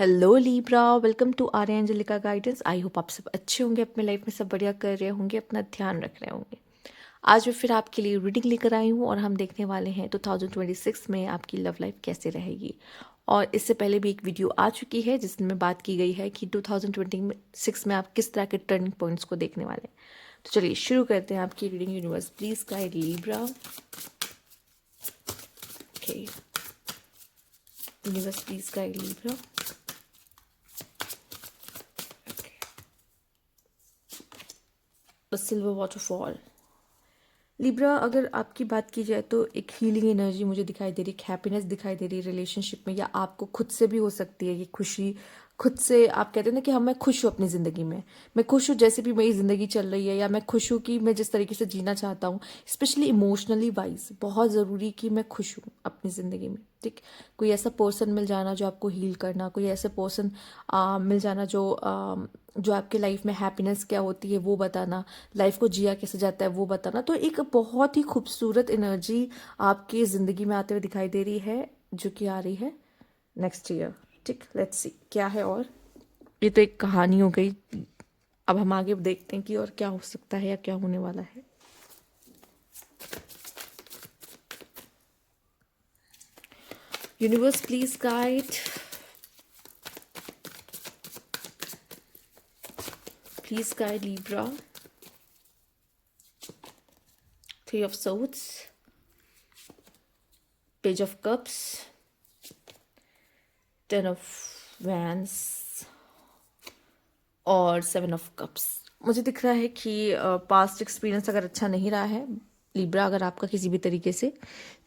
Hello Libra, welcome to Arya Angelica guidance. I hope आप सब अच्छे होंगे, अपने लाइफ में सब बढ़िया कर रहे होंगे, अपना ध्यान रख रहे होंगे। आज मैं फिर आपके लिए रीडिंग लेकर आई हूँ और हम देखने वाले हैं 2026 में आपकी लव लाइफ कैसे रहेगी। और इससे पहले भी एक वीडियो आ चुकी है जिसमें बात की गई है कि 2026 में आप किस तरह के टर्निंग पॉइंट्स को देखने वाले हैं। तो चलिए शुरू करते हैं आपकी reading. Universe please guide Libra. Okay, universe please guide Libra. The silver waterfall. Libra, अगर आपकी बात की जाए तो एक हीलिंग एनर्जी मुझे दिखाई दे रही, एक हैप्पीनेस दिखाई दे रही है रिलेशनशिप में, या आपको खुद से भी हो सकती है ये खुशी। खुद से आप कहते हैं ना कि हाँ मैं खुश हूँ अपनी ज़िंदगी में, मैं खुश हूँ जैसे भी मेरी ज़िंदगी चल रही है, या मैं खुश हूँ कि मैं जिस तरीके से जीना चाहता हूँ। स्पेशली इमोशनली वाइज बहुत ज़रूरी कि मैं खुश हूँ अपनी ज़िंदगी में। ठीक, कोई ऐसा पर्सन मिल जाना जो आपको हील करना, कोई ऐसे पर्सन मिल जाना जो आपके लाइफ में हैप्पीनेस क्या होती है वो बताना, लाइफ को जिया कैसे जाता है वो बताना। तो एक बहुत ही खूबसूरत एनर्जी आपकी ज़िंदगी में आते हुए दिखाई दे रही है, जो कि आ रही है नेक्स्ट ईयर। ठीक, लेट्स सी क्या है। और ये तो एक कहानी हो गई, अब हम आगे देखते हैं कि और क्या हो सकता है या क्या होने वाला है। Universe please guide, please guide Libra. Three of swords, page of cups, ten of wands और सेवन ऑफ कप्स। मुझे दिख रहा है कि पास्ट एक्सपीरियंस अगर अच्छा नहीं रहा है लिब्रा, अगर आपका किसी भी तरीके से,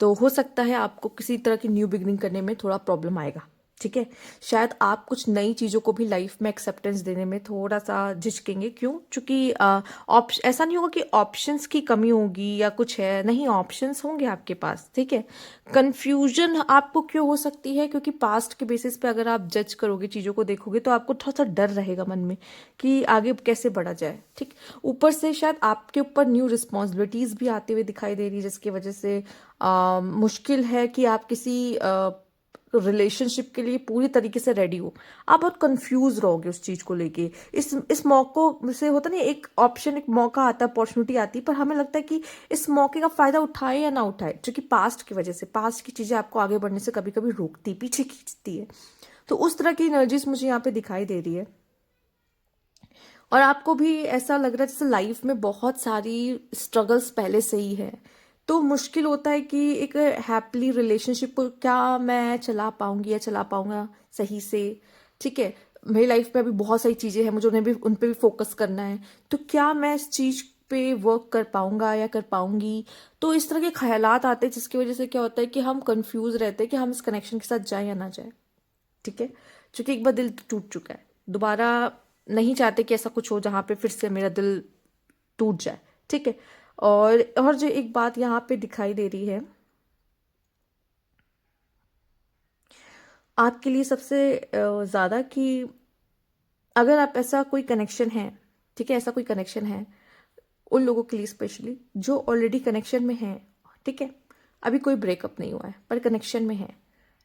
तो हो सकता है आपको किसी तरह की न्यू बिगनिंग करने में थोड़ा प्रॉब्लम आएगा। ठीक है, शायद आप कुछ नई चीज़ों को भी लाइफ में एक्सेप्टेंस देने में थोड़ा सा झिझकेंगे। क्यों? क्योंकि ऐसा नहीं होगा कि ऑप्शंस की कमी होगी या कुछ है, नहीं, ऑप्शंस होंगे आपके पास। ठीक है, कंफ्यूजन आपको क्यों हो सकती है? क्योंकि पास्ट के बेसिस पे अगर आप जज करोगे, चीज़ों को देखोगे, तो आपको थोड़ा सा डर रहेगा मन में कि आगे कैसे बढ़ा जाए। ठीक, ऊपर से शायद आपके ऊपर न्यू रिस्पॉन्सिबिलिटीज़ भी आते हुए दिखाई दे रही है, जिसकी वजह से मुश्किल है कि आप किसी रिलेशनशिप के लिए पूरी तरीके से रेडी हो। आप बहुत कंफ्यूज रहोगे उस चीज को लेके। इस मौकों से होता नहीं, एक ऑप्शन, एक मौका आता है, अपॉर्चुनिटी आती है, पर हमें लगता है कि इस मौके का फायदा उठाए या ना उठाए, क्योंकि पास्ट की वजह से, पास्ट की चीजें आपको आगे बढ़ने से कभी कभी रोकती, पीछे खींचती है। तो उस तरह की एनर्जीज मुझे यहाँ पे दिखाई दे रही है। और आपको भी ऐसा लग रहा है जैसे लाइफ में बहुत सारी स्ट्रगल्स पहले से ही है, तो मुश्किल होता है कि एक हैप्पीली रिलेशनशिप को क्या मैं चला पाऊंगी या चला पाऊंगा सही से। ठीक है, मेरी लाइफ में अभी बहुत सारी चीज़ें हैं, मुझे उन्हें भी, उन पे भी फोकस करना है, तो क्या मैं इस चीज़ पे वर्क कर पाऊंगा या कर पाऊंगी। तो इस तरह के ख्यालात आते हैं, जिसकी वजह से क्या होता है कि हम कंफ्यूज रहते हैं कि हम इस कनेक्शन के साथ जाएं या ना जाएं। ठीक है, क्योंकि एक बार दिल टूट चुका है, दोबारा नहीं चाहते कि ऐसा कुछ हो जहाँ पे फिर से मेरा दिल टूट जाए। ठीक है, और जो एक बात यहाँ पे दिखाई दे रही है आपके लिए सबसे ज़्यादा, कि अगर आप ऐसा कोई कनेक्शन है, ठीक है, ऐसा कोई कनेक्शन है, उन लोगों के लिए स्पेशली जो ऑलरेडी कनेक्शन में हैं। ठीक है, अभी कोई ब्रेकअप नहीं हुआ है पर कनेक्शन में है,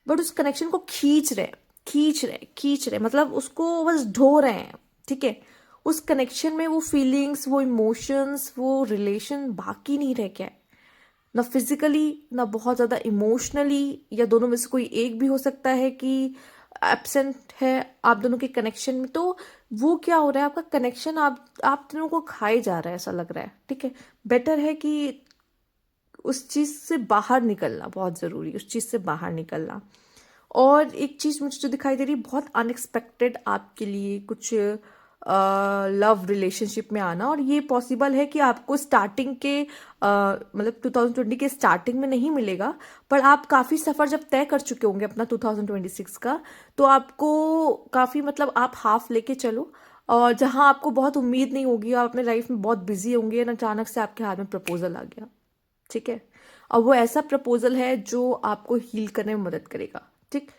बट उस कनेक्शन को खींच रहे, मतलब उसको बस ढो रहे हैं। ठीक है, उस कनेक्शन में वो फीलिंग्स, वो इमोशंस, वो रिलेशन बाकी नहीं रह गया है, ना फिजिकली ना बहुत ज़्यादा इमोशनली, या दोनों में से कोई एक भी हो सकता है कि एब्सेंट है आप दोनों के कनेक्शन में। तो वो क्या हो रहा है, आपका कनेक्शन आप दोनों को खाए जा रहा है, ऐसा लग रहा है। ठीक है, बेटर है कि उस चीज़ से बाहर निकलना बहुत ज़रूरी है, उस चीज़ से बाहर निकलना। और एक चीज़ मुझे जो दिखाई दे रही है, बहुत अनएक्सपेक्टेड आपके लिए कुछ लव रिलेशनशिप में आना, और ये पॉसिबल है कि आपको स्टार्टिंग के मतलब 2020 के स्टार्टिंग में नहीं मिलेगा, पर आप काफ़ी सफ़र जब तय कर चुके होंगे अपना 2026 का, तो आपको काफ़ी, मतलब आप हाफ लेके चलो, और जहाँ आपको बहुत उम्मीद नहीं होगी, आप अपने लाइफ में बहुत बिजी होंगे, ना अचानक से आपके हाथ में प्रपोजल आ गया। ठीक है, और वो ऐसा प्रपोजल है जो आपको हील करने में मदद करेगा। ठीक,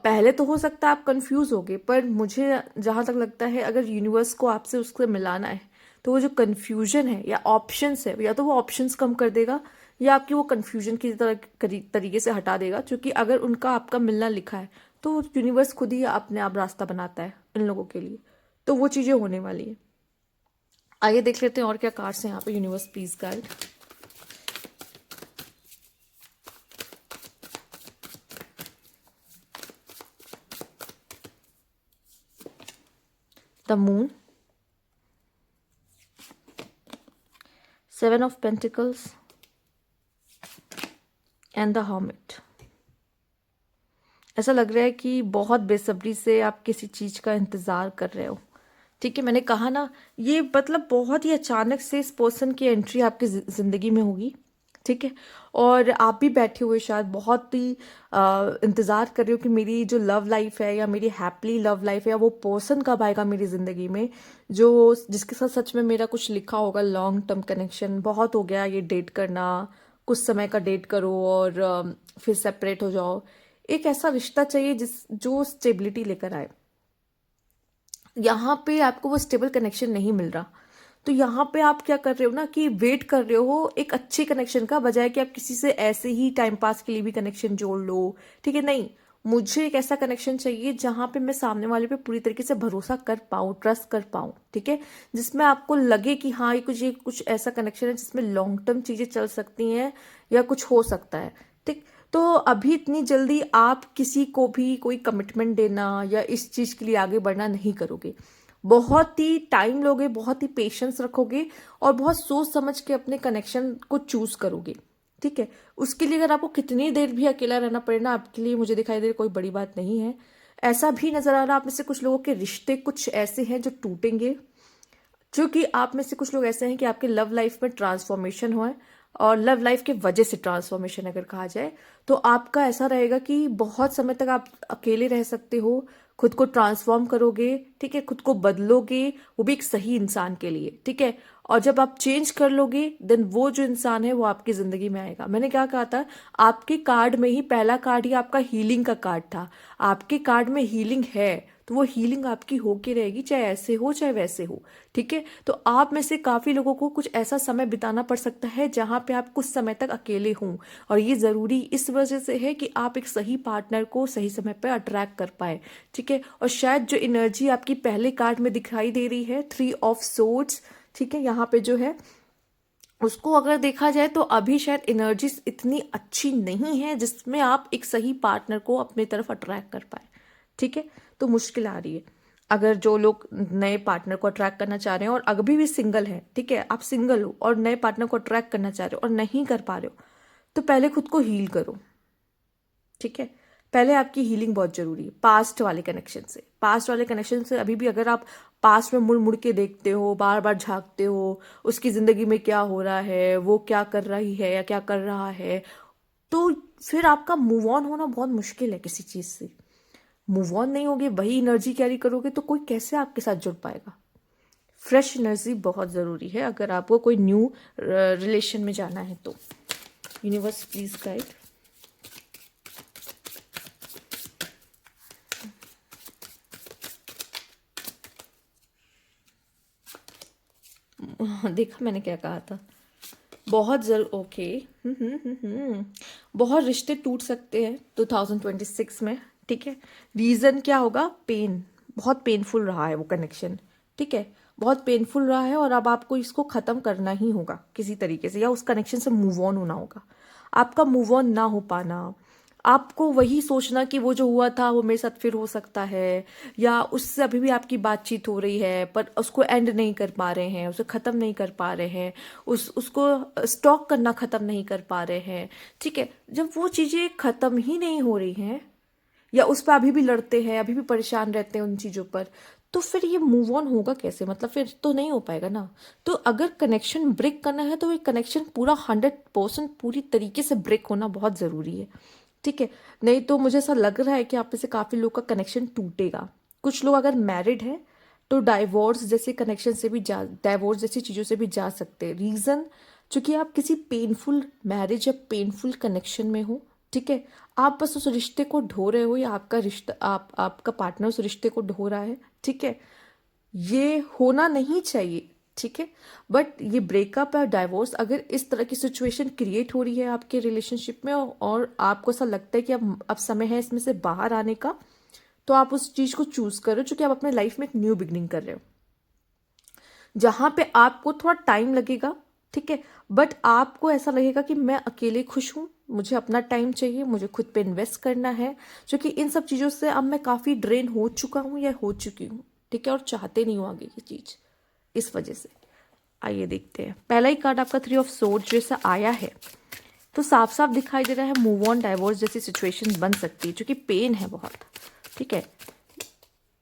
पहले तो हो सकता है आप कंफ्यूज होगे, पर मुझे जहाँ तक लगता है अगर यूनिवर्स को आपसे उससे मिलाना है, तो वो जो कंफ्यूजन है या ऑप्शंस है, या तो वो ऑप्शंस कम कर देगा, या आपकी वो कंफ्यूजन किसी तरह तरीके से हटा देगा। क्योंकि अगर उनका आपका मिलना लिखा है, तो यूनिवर्स खुद ही अपने आप रास्ता बनाता है इन लोगों के लिए, तो वो चीज़ें होने वाली है। आइए देख लेते हैं और क्या कार्ड्स हैं यहाँ पे। Universe please guide. The moon, 7 of pentacles and the hermit. ऐसा लग रहा है कि बहुत बेसब्री से आप किसी चीज़ का इंतज़ार कर रहे हो। ठीक है, मैंने कहा ना, ये मतलब बहुत ही अचानक से इस पर्सन की एंट्री आपकी ज़िंदगी में होगी। ठीक है, और आप भी बैठे हुए शायद बहुत ही इंतज़ार कर रहे हो कि मेरी जो लव लाइफ है या मेरी हैप्पी लव लाइफ है या वो पर्सन कब आएगा मेरी ज़िंदगी में, जो जिसके साथ सच में मेरा कुछ लिखा होगा, लॉन्ग टर्म कनेक्शन। बहुत हो गया ये डेट करना, कुछ समय का डेट करो और फिर सेपरेट हो जाओ। एक ऐसा रिश्ता चाहिए जो स्टेबिलिटी लेकर आए। यहाँ पे आपको वो स्टेबल कनेक्शन नहीं मिल रहा, तो यहाँ पे आप क्या कर रहे हो ना कि वेट कर रहे हो एक अच्छे कनेक्शन का, बजाय कि आप किसी से ऐसे ही टाइम पास के लिए भी कनेक्शन जोड़ लो। ठीक है, नहीं, मुझे एक ऐसा कनेक्शन चाहिए जहाँ पे मैं सामने वाले पे पूरी तरीके से भरोसा कर पाऊँ, ट्रस्ट कर पाऊँ। ठीक है, जिसमें आपको लगे कि हाँ ये कुछ ऐसा कनेक्शन है जिसमें लॉन्ग टर्म चीज़ें चल सकती हैं या कुछ हो सकता है। ठीक, तो अभी इतनी जल्दी आप किसी को भी कोई कमिटमेंट देना या इस चीज़ के लिए आगे बढ़ना नहीं करोगे। बहुत ही टाइम लोगे, बहुत ही पेशेंस रखोगे और बहुत सोच समझ के अपने कनेक्शन को चूज करोगे। ठीक है, उसके लिए अगर आपको कितनी देर भी अकेला रहना पड़े ना, आपके लिए मुझे दिखाई दे रही कोई बड़ी बात नहीं है। ऐसा भी नजर आ रहा आप में से कुछ लोगों के रिश्ते कुछ ऐसे हैं जो टूटेंगे, क्योंकि आप में से कुछ लोग ऐसे हैं कि आपके लव लाइफ में ट्रांसफॉर्मेशन हुआ है, और लव लाइफ के वजह से ट्रांसफॉर्मेशन अगर कहा जाए तो आपका ऐसा रहेगा कि बहुत समय तक आप अकेले रह सकते हो, खुद को ट्रांसफॉर्म करोगे। ठीक है, खुद को बदलोगे, वो भी एक सही इंसान के लिए। ठीक है, और जब आप चेंज कर लोगे देन वो जो इंसान है वो आपकी जिंदगी में आएगा। मैंने क्या कहा था, आपके कार्ड में ही पहला कार्ड ही आपका हीलिंग का कार्ड था। आपके कार्ड में हीलिंग है तो वो हीलिंग आपकी होके रहेगी, चाहे ऐसे हो चाहे वैसे हो। ठीक है, तो आप में से काफी लोगों को कुछ ऐसा समय बिताना पड़ सकता है जहां पे आप कुछ समय तक अकेले हों, और ये जरूरी इस वजह से है कि आप एक सही पार्टनर को सही समय पर अट्रैक्ट कर पाए। ठीक है, और शायद जो एनर्जी आपकी पहले कार्ड में दिखाई दे रही है, 3 ऑफ सोर्ड्स, ठीक है, यहाँ पे जो है उसको अगर देखा जाए तो अभी शायद एनर्जी इतनी अच्छी नहीं है जिसमें आप एक सही पार्टनर को अपनी तरफ अट्रैक्ट कर पाए। ठीक है, तो मुश्किल आ रही है। अगर जो लोग नए पार्टनर को अट्रैक्ट करना चाह रहे हैं और अभी भी सिंगल है, ठीक है, आप सिंगल हो और नए पार्टनर को अट्रैक्ट करना चाह रहे हो और नहीं कर पा रहे हो, तो पहले खुद को हील करो। ठीक है, पहले आपकी हीलिंग बहुत जरूरी है पास्ट वाले कनेक्शन से। पास्ट वाले कनेक्शन से अभी भी अगर आप पास्ट में मुड़ मुड़ के देखते हो, बार बार झांकते हो, उसकी जिंदगी में क्या हो रहा है, वो क्या कर रही है या क्या कर रहा है, तो फिर आपका मूव ऑन होना बहुत मुश्किल है। किसी चीज से मूव ऑन नहीं होगे, वही एनर्जी कैरी करोगे तो कोई कैसे आपके साथ जुड़ पाएगा। फ्रेश एनर्जी बहुत जरूरी है अगर आपको कोई न्यू रिलेशन में जाना है तो। Universe please guide. देखा मैंने क्या कहा था, बहुत ओके। बहुत रिश्ते टूट सकते हैं 2026 में। ठीक है, रीजन क्या होगा, पेन, बहुत पेनफुल रहा है वो कनेक्शन। ठीक है, बहुत पेनफुल रहा है और अब आपको इसको खत्म करना ही होगा किसी तरीके से, या उस कनेक्शन से मूव ऑन होना होगा। आपका मूव ऑन ना हो पाना, आपको वही सोचना कि वो जो हुआ था वो मेरे साथ फिर हो सकता है, या उससे अभी भी आपकी बातचीत हो रही है पर उसको एंड नहीं कर पा रहे हैं, उसे ख़त्म नहीं कर पा रहे हैं, उसको स्टॉक करना ख़त्म नहीं कर पा रहे हैं। ठीक है, जब वो चीज़ें ख़त्म ही नहीं हो रही हैं या उस पर अभी भी लड़ते हैं, अभी भी परेशान रहते हैं उन चीज़ों पर, तो फिर ये मूव ऑन होगा कैसे, मतलब फिर तो नहीं हो पाएगा ना। तो अगर कनेक्शन ब्रेक करना है तो ये कनेक्शन पूरा 100% पूरी तरीके से ब्रेक होना बहुत ज़रूरी है। ठीक है, नहीं तो मुझे ऐसा लग रहा है कि आप में से काफ़ी लोग का कनेक्शन टूटेगा। कुछ लोग अगर मैरिड है तो डाइवोर्स जैसे कनेक्शन से भी डाइवोर्स जैसी चीज़ों से भी जा सकते हैं। रीज़न, चूंकि आप किसी पेनफुल मैरिज या पेनफुल कनेक्शन में हो। ठीक है, आप बस उस रिश्ते को ढो रहे हो या आपका रिश्ता आपका पार्टनर उस रिश्ते को ढो रहा है। ठीक है, ये होना नहीं चाहिए। ठीक है। बट ये ब्रेकअप या डाइवोर्स अगर इस तरह की सिचुएशन क्रिएट हो रही है आपके रिलेशनशिप में और आपको ऐसा लगता है कि अब समय है इसमें से बाहर आने का, तो आप उस चीज को चूज करो, क्योंकि आप अपने लाइफ में एक न्यू बिगनिंग कर रहे हो जहां पे आपको थोड़ा टाइम लगेगा, ठीक है। बट आपको ऐसा लगेगा कि मैं अकेले खुश हूं, मुझे अपना टाइम चाहिए, मुझे खुद पे इन्वेस्ट करना है, क्योंकि इन सब चीजों से अब मैं काफी ड्रेन हो चुका हूं या हो चुकी हूँ, ठीक है, और चाहते नहीं हूँ आगे ये चीज, इस वजह से। आइए देखते हैं, पहला ही कार्ड आपका 3 ऑफ सोर्ड जैसा आया है, तो साफ साफ दिखाई दे रहा है मूव ऑन डाइवोर्स जैसी सिचुएशन बन सकती है, क्योंकि पेन है बहुत, ठीक है।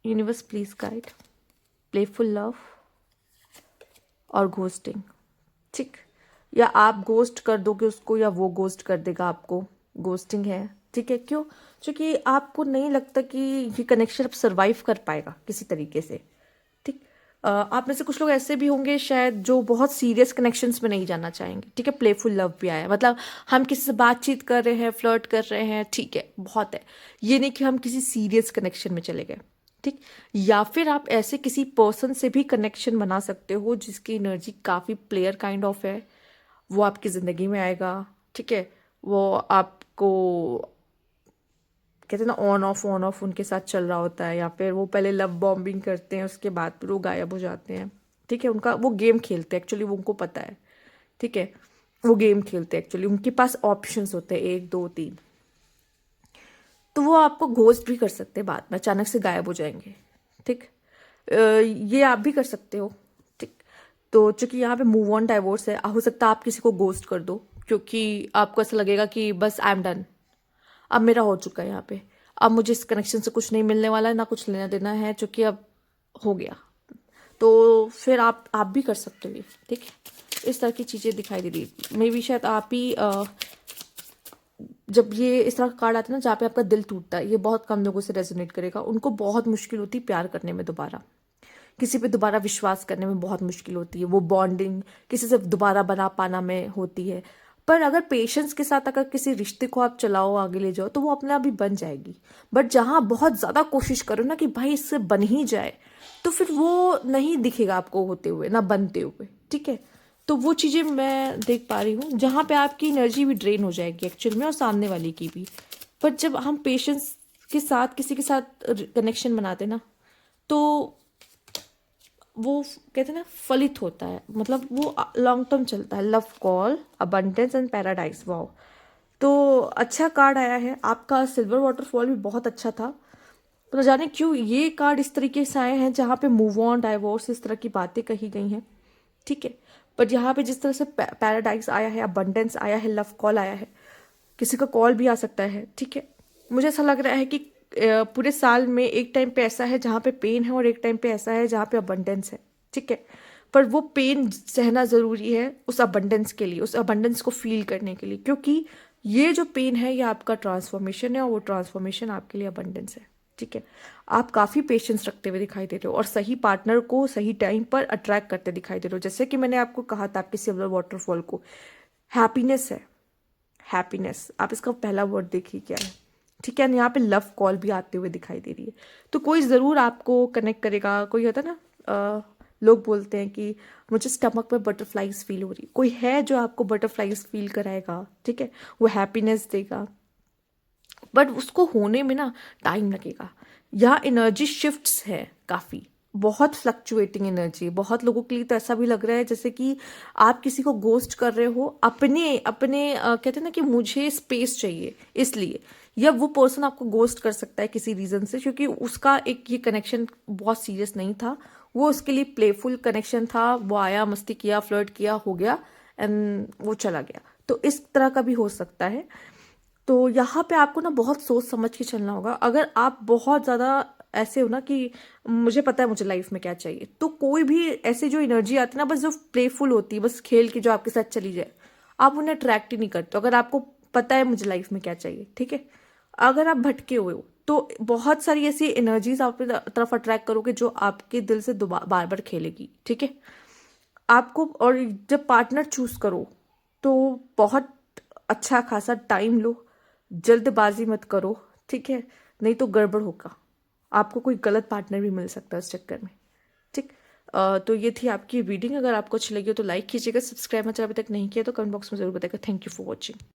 Universe please guide, playful love और घोस्टिंग, ठीक। या आप घोस्ट कर दोगे उसको या वो घोस्ट कर देगा आपको, घोस्टिंग है, ठीक है। क्यों? क्योंकि आपको नहीं लगता कि ये कनेक्शन अब सर्वाइव कर पाएगा किसी तरीके से, ठीक। आप में से कुछ लोग ऐसे भी होंगे शायद जो बहुत सीरियस कनेक्शंस में नहीं जाना चाहेंगे, ठीक है। प्लेफुल लव भी आया, मतलब हम किसी से बातचीत कर रहे हैं, फ्लर्ट कर रहे हैं, ठीक है, बहुत है, ये नहीं कि हम किसी सीरियस कनेक्शन में चले गए, ठीक। या फिर आप ऐसे किसी पर्सन से भी कनेक्शन बना सकते हो जिसकी एनर्जी काफ़ी प्लेयर काइंड ऑफ है, वो आपकी ज़िंदगी में आएगा, ठीक है। वो आपको कहते हैं ना ऑन ऑफ उनके साथ चल रहा होता है, या फिर वो पहले लव बॉम्बिंग करते हैं, उसके बाद फिर वो गायब हो जाते हैं, ठीक है। उनका वो गेम खेलते हैं एक्चुअली, वो उनको पता है, ठीक है। वो गेम खेलते हैं एक्चुअली, उनके पास ऑप्शंस होते हैं 1 2 3, तो वो आपको घोस्ट भी कर सकते हैं, बाद में अचानक से गायब हो जाएंगे, ठीक। ये आप भी कर सकते हो, ठीक। तो चूंकि यहाँ पे मूव ऑन डाइवोर्स है, हो सकता है आप किसी को घोस्ट कर दो, क्योंकि आपको ऐसा लगेगा कि बस आई एम डन, अब मेरा हो चुका है यहाँ पे, अब मुझे इस कनेक्शन से कुछ नहीं मिलने वाला है, ना कुछ लेना देना है, क्योंकि अब हो गया। तो फिर आप भी कर सकते हो ये, ठीक है। इस तरह की चीज़ें दिखाई दे रही, मे बी शायद आप ही जब ये इस तरह का कार्ड आता है ना जहाँ पे आपका दिल टूटता है, ये बहुत कम लोगों से रेजोनेट करेगा, उनको बहुत मुश्किल होती है प्यार करने में, दोबारा किसी पे दोबारा विश्वास करने में बहुत मुश्किल होती है, वो बॉन्डिंग किसी से दोबारा बना पाना में होती है। पर अगर पेशेंस के साथ अगर किसी रिश्ते को आप चलाओ, आगे ले जाओ, तो वो अपने आप ही बन जाएगी। बट जहाँ बहुत ज़्यादा कोशिश करो ना कि भाई इससे बन ही जाए, तो फिर वो नहीं दिखेगा आपको होते हुए, ना बनते हुए, ठीक है। तो वो चीज़ें मैं देख पा रही हूँ जहाँ पे आपकी एनर्जी भी ड्रेन हो जाएगी एक्चुअल में, और सामने वाले की भी। पर जब हम पेशेंस के साथ किसी के साथ कनेक्शन बनाते ना, तो वो कहते हैं ना फलित होता है, मतलब वो लॉन्ग टर्म चलता है। Love call, abundance and paradise, wow. तो अच्छा कार्ड आया है आपका। सिल्वर वाटरफॉल भी बहुत अच्छा था, पर जाने क्यों ये कार्ड इस तरीके से आए हैं जहाँ पे मूव ऑन डाइवोर्स इस तरह की बातें कही गई हैं, ठीक है। बट यहाँ पे जिस तरह से पैराडाइज आया है, अबंडेंस आया है, लव कॉल आया है, किसी का कॉल भी आ सकता है, ठीक है। मुझे ऐसा लग रहा है कि पूरे साल में एक टाइम पे ऐसा है जहाँ पे पेन है और एक टाइम पे ऐसा है जहाँ पे अबंडेंस है, ठीक है। पर वो पेन सहना ज़रूरी है उस अबंडेंस के लिए, उस अबंडेंस को फील करने के लिए, क्योंकि ये जो पेन है ये आपका ट्रांसफॉर्मेशन है, और वो ट्रांसफॉर्मेशन आपके लिए अबंडेंस है, ठीक है। आप काफ़ी पेशेंस रखते हुए दिखाई दे रहे हो और सही पार्टनर को सही टाइम पर अट्रैक्ट करते दिखाई दे रहे हो। जैसे कि मैंने आपको कहा था आपके सिल्वर वाटरफॉल को हैप्पीनेस है, हैप्पीनेस, आप इसका पहला वर्ड देखिए क्या है, ठीक है। यहाँ पे लव कॉल भी आते हुए दिखाई दे रही है, तो कोई ज़रूर आपको कनेक्ट करेगा। कोई होता है ना, लोग बोलते हैं कि मुझे स्टमक में बटरफ्लाइज फील हो रही, कोई है जो आपको बटरफ्लाइज फील कराएगा, ठीक है, वो हैप्पीनेस देगा। बट उसको होने में ना टाइम लगेगा। यहाँ एनर्जी शिफ्ट्स है काफ़ी, बहुत फ्लक्चुएटिंग एनर्जी। बहुत लोगों के लिए तो ऐसा भी लग रहा है जैसे कि आप किसी को गोस्ट कर रहे हो अपने अपने कहते हैं ना कि मुझे स्पेस चाहिए इसलिए, या वो पर्सन आपको गोस्ट कर सकता है किसी रीज़न से, क्योंकि उसका एक ये कनेक्शन बहुत सीरियस नहीं था, वो उसके लिए प्लेफुल कनेक्शन था, वो आया, मस्ती किया, फ्लर्ट किया, हो गया एंड वो चला गया। तो इस तरह का भी हो सकता है। तो यहाँ पे आपको ना बहुत सोच समझ के चलना होगा। अगर आप बहुत ज़्यादा ऐसे हो ना कि मुझे पता है मुझे लाइफ में क्या चाहिए, तो कोई भी ऐसे जो एनर्जी आती है ना, बस जो प्लेफुल होती है, बस खेल के जो आपके साथ चली जाए, आप उन्हें अट्रैक्ट ही नहीं करते। अगर आपको पता है मुझे लाइफ में क्या चाहिए, ठीक है, अगर आप भटके हुए हो तो बहुत सारी ऐसी एनर्जीज आप तरफ अट्रैक्ट करोगे जो आपके दिल से बार बार खेलेगी, ठीक है। आपको, और जब पार्टनर चूज करो तो बहुत अच्छा खासा टाइम लो, जल्दबाजी मत करो, ठीक है, नहीं तो गड़बड़ होगा, आपको कोई गलत पार्टनर भी मिल सकता है इस चक्कर में, ठीक। तो ये थी आपकी रीडिंग। अगर आपको अच्छी लगी हो तो लाइक कीजिएगा, सब्सक्राइब अगर अभी तक नहीं किया तो कमेंट बॉक्स में जरूर बताइएगा। Thank you for watching.